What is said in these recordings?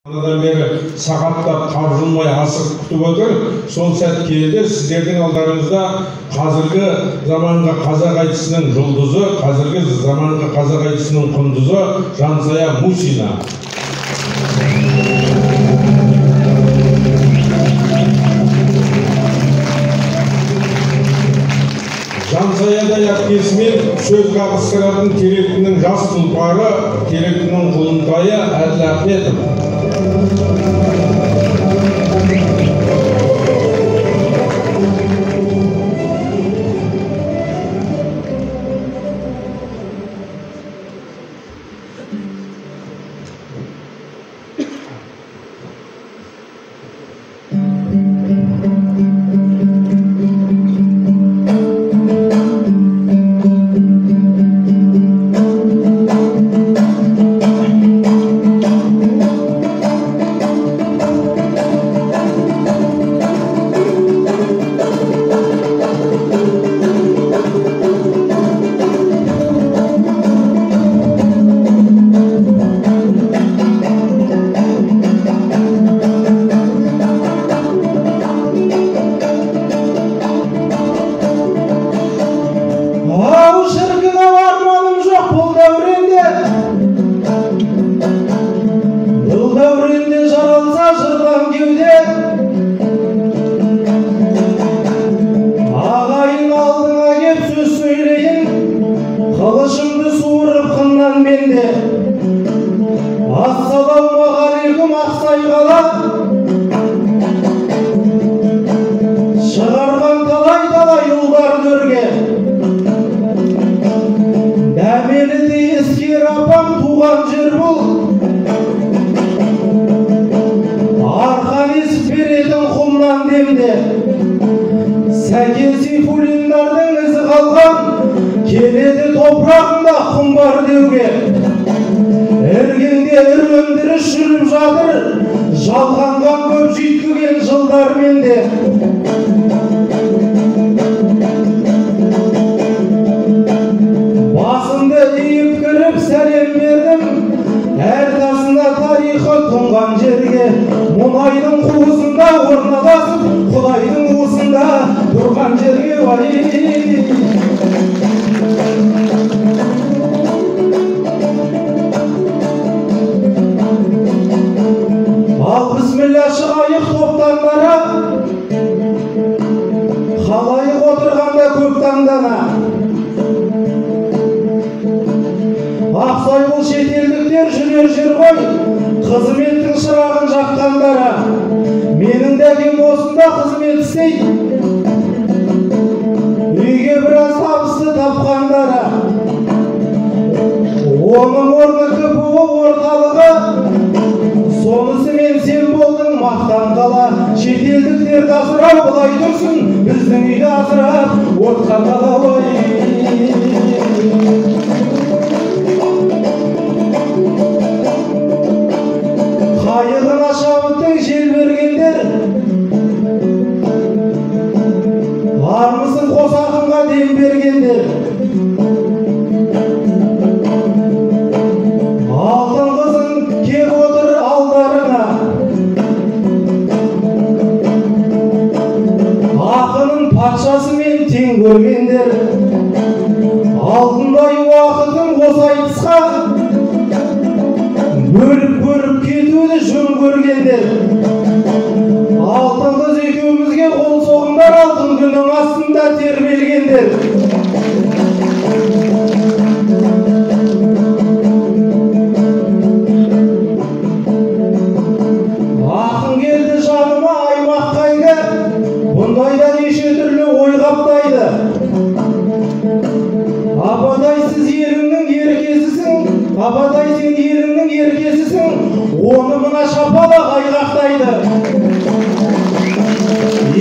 Анадан бері сағаттап тапжылмай асық күтіп отыр. Сол сәт келді. Сіздердің алдарыңызда қазіргі заманғы қазақ айтысының жұлдызы, қазіргі заманғы қазақ айтысының құндызы Жансая Мусина. Жансаядай әпкесімен сөз қабыстыратын Теректінің жас тұлпары, Теректінің құлынтайы Әділ Ахметов. Ассалаумағалейкум Ақсай қала, шығарған талай-талай ұлдар төрге. Дәмеліде ескер апам туған жер бұл, арқан есіп беретін құмнан демде. Сәкен Сейфуллиндардың ізі қалған, келеді топырағында құм бар деуге. Әргенде өндіріс жүріп жатыр, жалғанған көп жүйткіген жылдар менде. Басымды иіп кіріп сәлем бердім, әр тасында тарихы тұнған жерге. Мұнайдың қуысында орналасып, Құдайдың уысында тұрған жерге Ал бісміллә шығайық топтан бара, халайық отырғанда көп таңдана. Ақсай бұл шетелдіктер жүрер жер ғой, қызметтің шырағын жаққандара. Менің дәкем осында қызмет істейді, үйге біраз табысты тапқандара. Оның орны КПО орталығы, сонысы мен сен болдың мақтан қала. Шетелдіктер асырау былай тұрсын, біздің үйді асырап отқан қалауай. Қайығына шабыттың жел бергендер, армысың қос ақынға дем бергендер. Алтын қызың кеп отыр алдарына, ақының патшасымен тең көргендер. Алтындай уақытын осы айтысқа бөліп кетуді жөн көргендер. Алтын қыз екеумізге қол соғыңдар, алтын күннің астында тербелгендер. Ақын келді жаныма аймақ қайда, бұндайда неше түрлі ой қаптайды. Апатай сіз еліңнің еркесісің, апатай сен еліңнің еркесісің, оны мына шапалақ айғақтайды.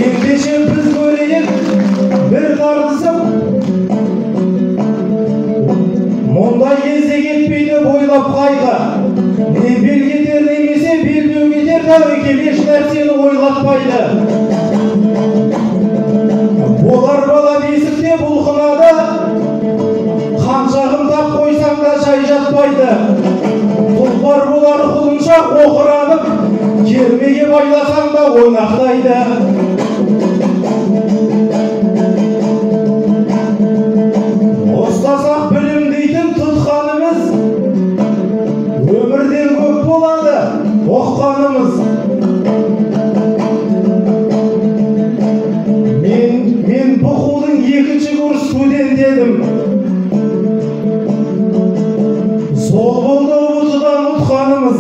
Ендеше біз көрейік бір тартысып, мұндай кезде кетпейді бойлап қайға. Не бел кетер немесе белбеу кетер, тәуекел еш нәрсені ойлатпайды. Болар бала бесікте бұлқынады, қаншағын тап қойсаң да жай жатпайды. Тұлпар болар құлыншақ оқыранып, байласаң да ойнақтайды. Ұстасақ білім дейтін тұтқанымыз, өмірден көп болады оққанымыз. Мен бұқудың 2-ші курс студент едім. Сол болды ұмытыдан ұтқанымыз.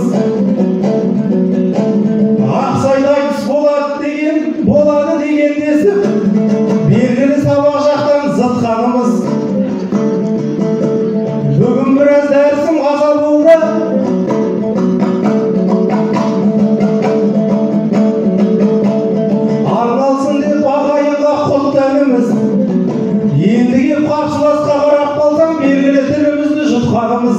Ақсайда айтыс болады деген десіп, белгілі сабақ жақтан зытқанымыз. Бүгін біраз дәрісім ғаза болды. Арналсын деп ағайынға құттанымыз. Енді кеп қарсыласқа қарап қалсаң, белгілі тілімізді жұтқанымыз.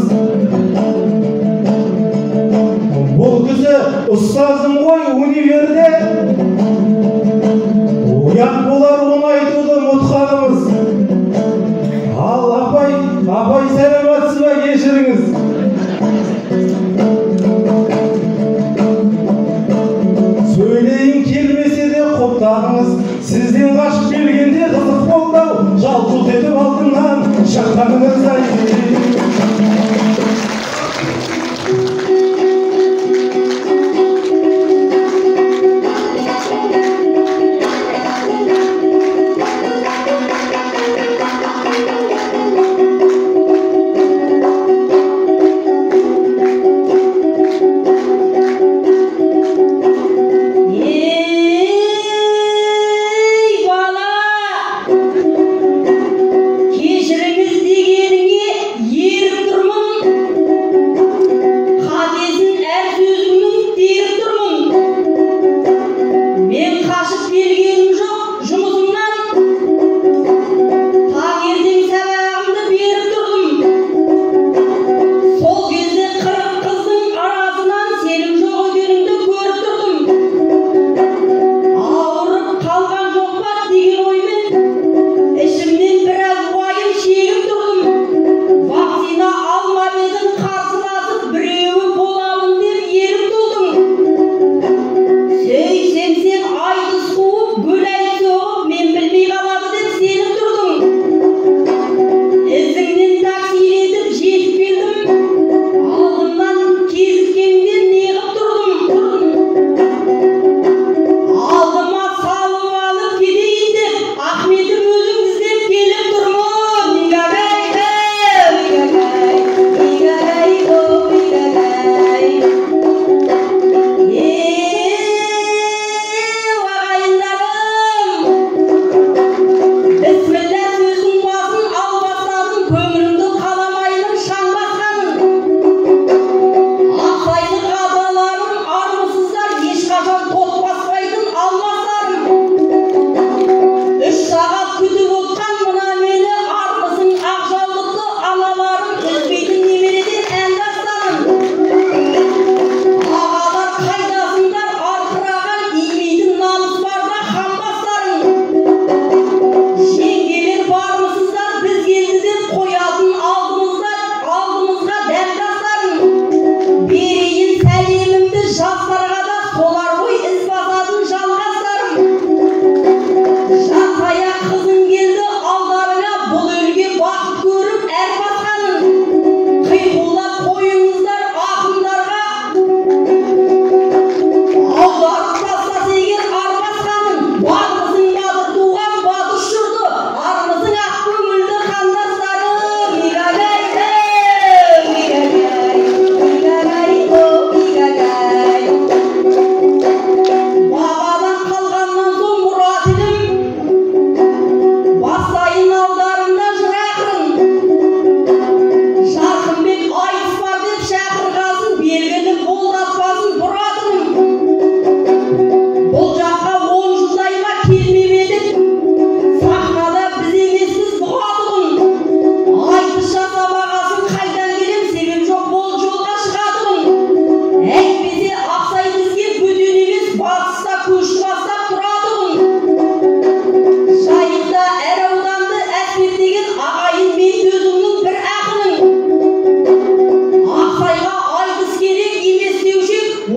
Бұл кісі ұстазым ғой универде, ұят болар оны айтуды ұмытқанымыз. Ал апай сәлеметсіз бе, кешіріңіз. Сөйлейін келмесе де құптағыңыз, сізден қашып келгенде қызық болды, жалпылт етіп алдыңнан шыққаныңыздай.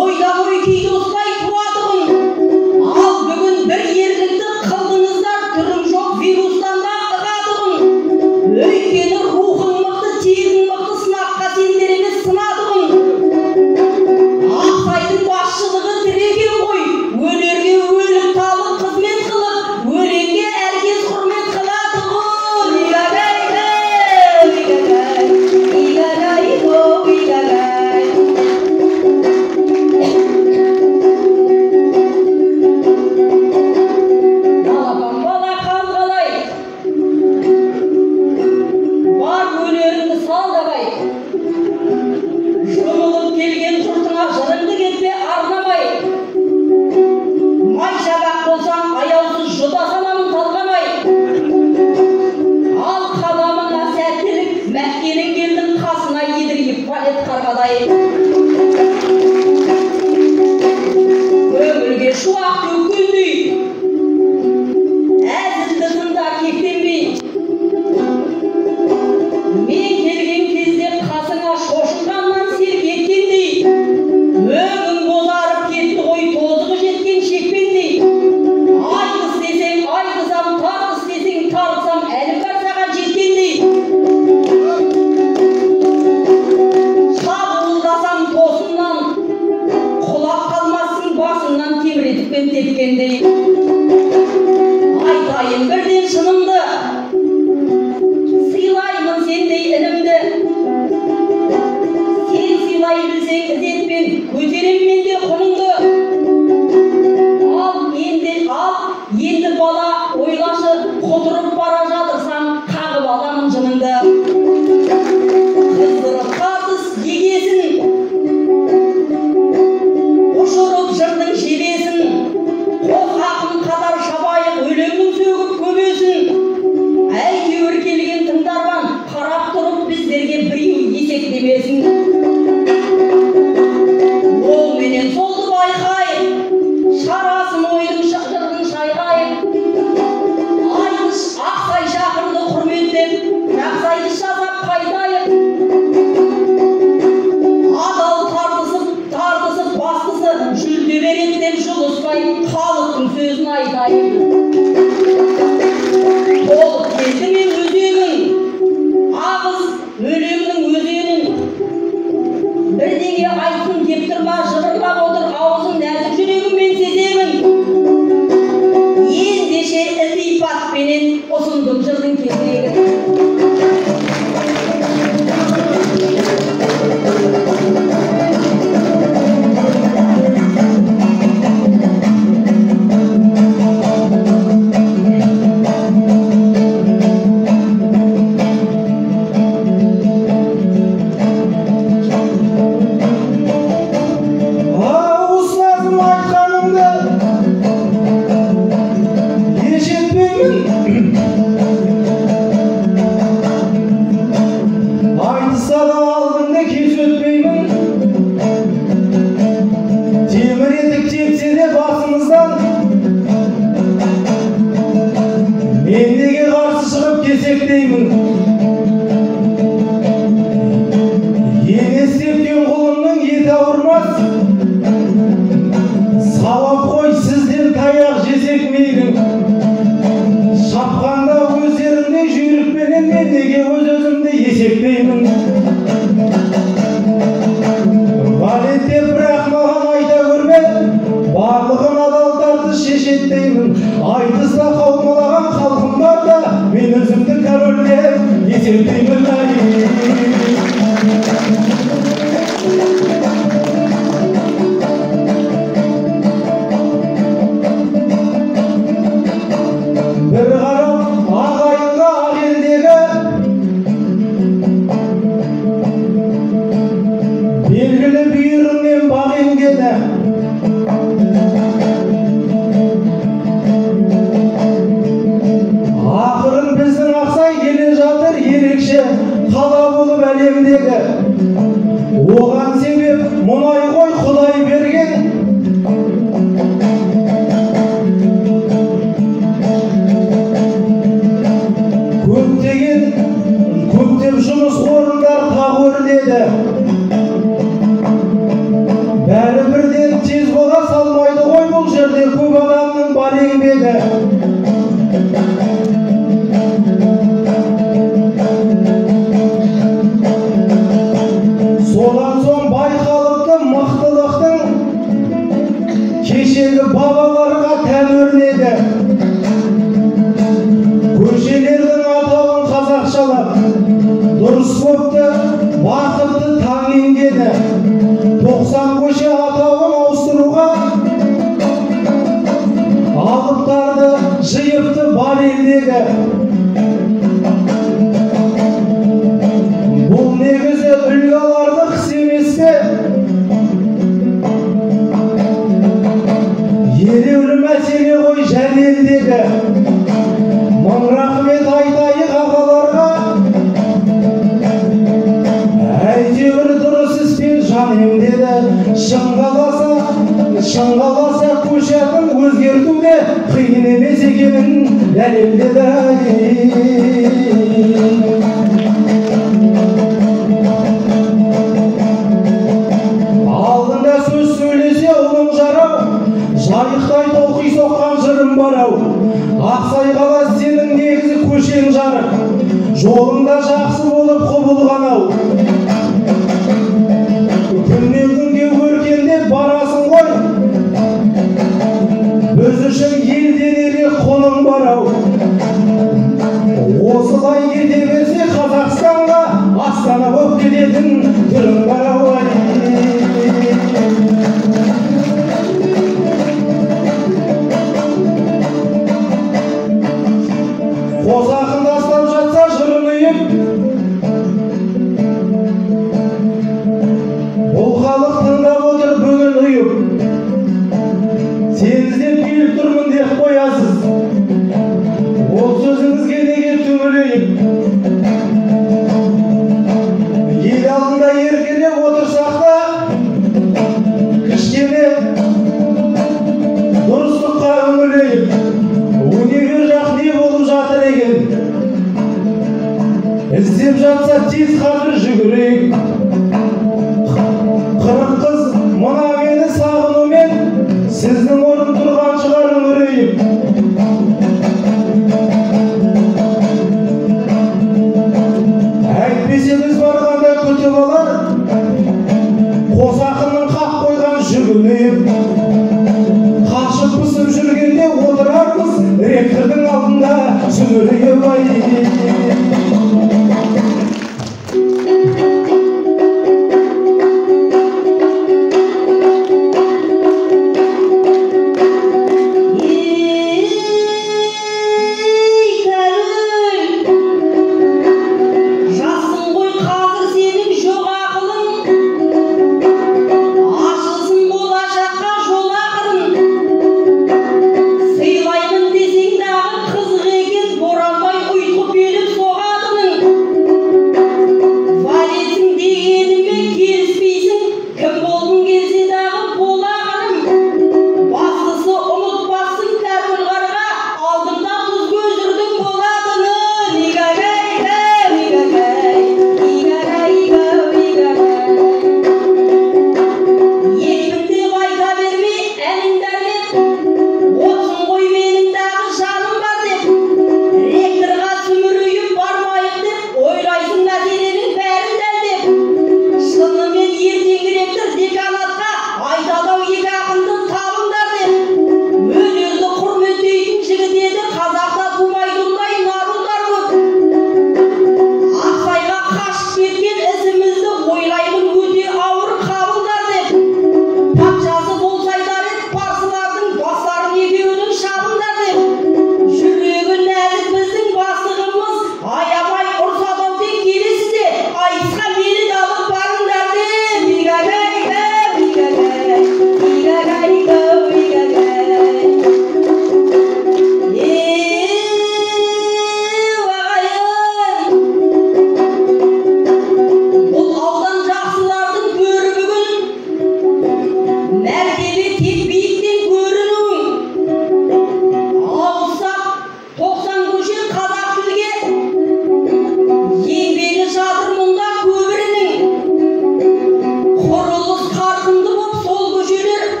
ойда ой күйді ұстай туады өлең тепкендей. Айтайын бірден шынымды, сыйлаймын сендей інімді. Сен сыйлай білсең ізетпен, көтерем мен де құныңды. Ал енді бала ойлашы, құтырып бара жатырсаң, қағып аламын жыныңды. Қыздырып қатыс егесін, ұшырып жырдың жебесін, қос ақын қатар шабайық, өлеңнің сөгіп көбесін. Әйтеуір келген тыңдарман қарап тұрып біздерге біреу есектемесін. Ол менен солды байқай, шарасын ойдың жырдың шайқай. Айтыс Ақсай шақырды құрметтеп, Ақсайды жазап қайтайық. Адал тартысып бастысы жүлде береді деп жұлыспай, халықтың сөзін айтайын. Толып келді мен өзегін, ағыз өлеңнің өзенін. Бірдеңе айтсын деп тұрма, жыбырлап отыр аузын, нәзік жүрегім мен сеземін. Ендеше ілтипатпенен ұсындым жырдың кезегін. Айтыста қаумалаған халқым бар да, мен өзімді корольдер есептеймін. Бір қарап ағайынға ақ елдегі белгілі бүйірімнен бақ емгені. Ақырын біздің Ақсай келе жатыр ерекше қала болып әлемдегі. Оған себеп мұнай ғой Құдай берген. Көптеп жұмыс орындар тақ өрледі. Бәрі бірден тез бола салмайды ғой бұл жерде көп адамның бар еңбегі. Содан соң байқалыпты мықтылықтың кешегі бабаларға тән өрнегі. Көшелердің атауын қазақшалап, дұрыс бопты бақытты таң енгені. 90 көше атауын ауыстыруға алыптарды жиыпты бар елдегі. Бұл негізі үлгі аларды қыс емес пе? Ереулі мәселе ғой жәлелдегі. Мың рахмет айтайық ағаларға, әйтеуір дұрыс іспен жан емдеді. Шын қаласа көшетін өзгертуде қиын емес екенін дәлелдеді. Алдында сөз сөйлесе ұлың жарау, жайықтай толқи соққан жырым барау. Ақсай қала сенің негізі көшең жарық, жолыңда жақсы болып құбылған ау. Күннен күнге өркендеп барасың ғой, afсана боп кететін түрің бар ау ай. Қос ақын тастап жатса жырын ұйып, бұл халық тыңдап отыр бүгін ұйып. Сен іздеп келіп тұрмын деп қоясыз, ол сөзіңізге неге түңілейік. Ел алдында еркелеп отырсақ та, кішкене дұрыстыққа үңілейік. Универ жақ не болып жатыр екен? Іздеп жатса тез қазір жүгірейік. Қырық қыз мына мені сағынумен, сіздің орын тұрған шығар үңірейіп. Әйтпесе біз барғанда күтіп алар, қос ақынның қақ қойған жүгінейіп. Қашып пысып жүргенде отырармыз, ректордың алдында сүмірейіп ай.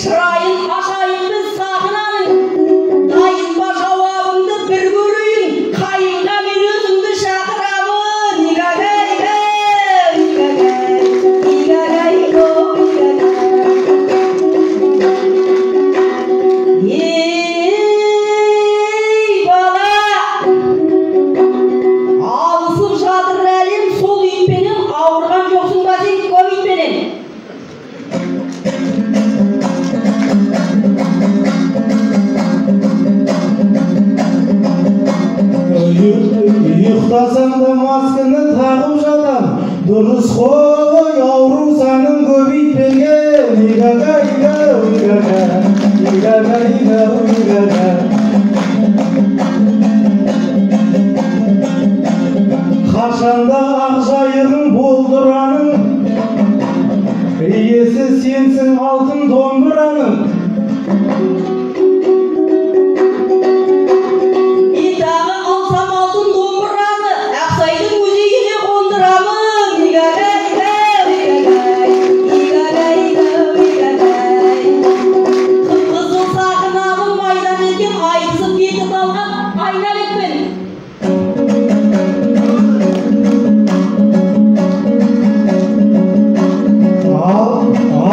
шырайын ашайын біз сағынаның, дайын ба жауабыңды бір көрейін. дұрыс қой ауру санын көбейтпеген қашанда ақжайығың болдыраның иесі сенсің алтын домбыраның итағы алсам алтын домбыраны Ақсайдың өзегіне қондырамын қып-қызыл сақынағын майдан еткен айтысып беті талған айнабекпен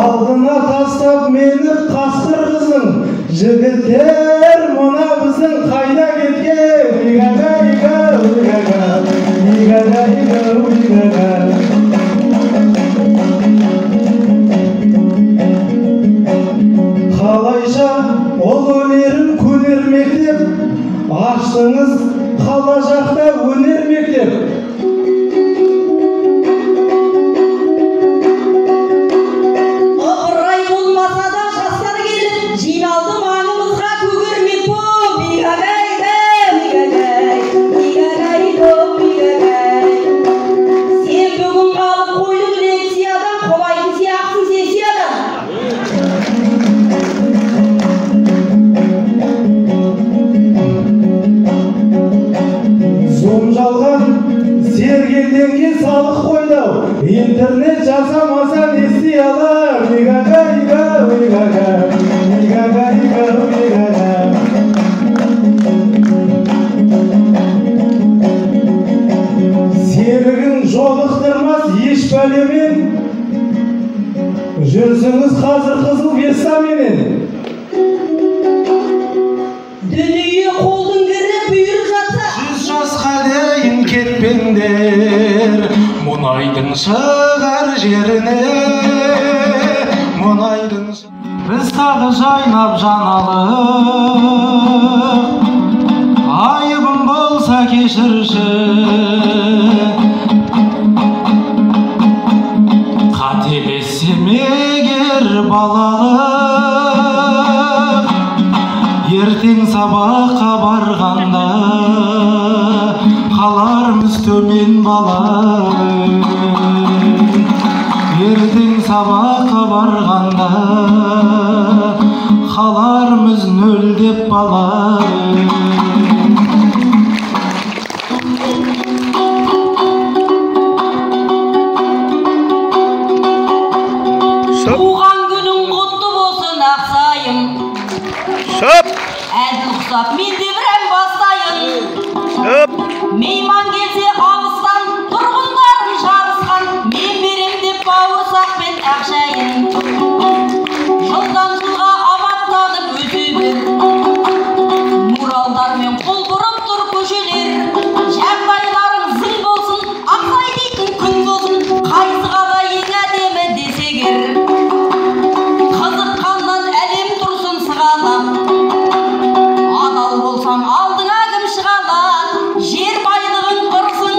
алдына тастап мені қасқыр қызың жігіттер мына біздің қайда кеткен қалайша ол өнерін көнер мектеп аштыңыз қала жақта өнер мектеп ыбырай болмаса да жастар келіп жиналды маңымызға көгермек боп сен бүгін қалып қойдың лекциядан қолайтын сияқтың сессиядан зұлым жалған сергелденге салық қойдау интернет жасамаса не істей алар серігін жолықтырмас еш бәлемен жүрсіңіз қазір қызыл весаменен дүние қолдың кірі бұйырып жатса 100 жасқа дейін кетпеңдер мұнайдың шығар жеріне мұнайдың біз тағы жайнап жаналық айыбым болса кешірші қателессем егер балалық ертең сабаққа барғанда қалармыз төмен бала ертең сабаққа барғанда қалармыз нөлдеп бала туған күнің құтты болсын Ақсайым әділ құсап мен де бір ән бастайын мейман келсе алыстан тұрғындарын жарысқан мен берем деп бауырсақпен ақшайын жылдан жылға абаттанып өсе бер муралдармен қол бұрып тұр көшелер жағдайларың зың болсын Ақсай дейтін күн болсын қайсы қала ең әдемі десе кер қызыққаннан әлем тұрсын сығалап адал болсаң алдыңа кім шығалат жер байлығын ырсын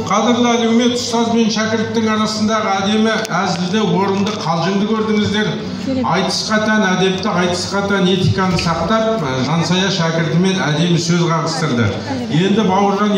Қадірлі әлеумет, ұстаз бен шәкірттің арасындағы әдемі әзілді, орынды, қалжыңды көрдіңіздер. Айтысқа тән әдепті, айтысқа тән этиканы сақтап, Жансая шәкіртімен әдемі сөз қағыстырды. Енді бауыржан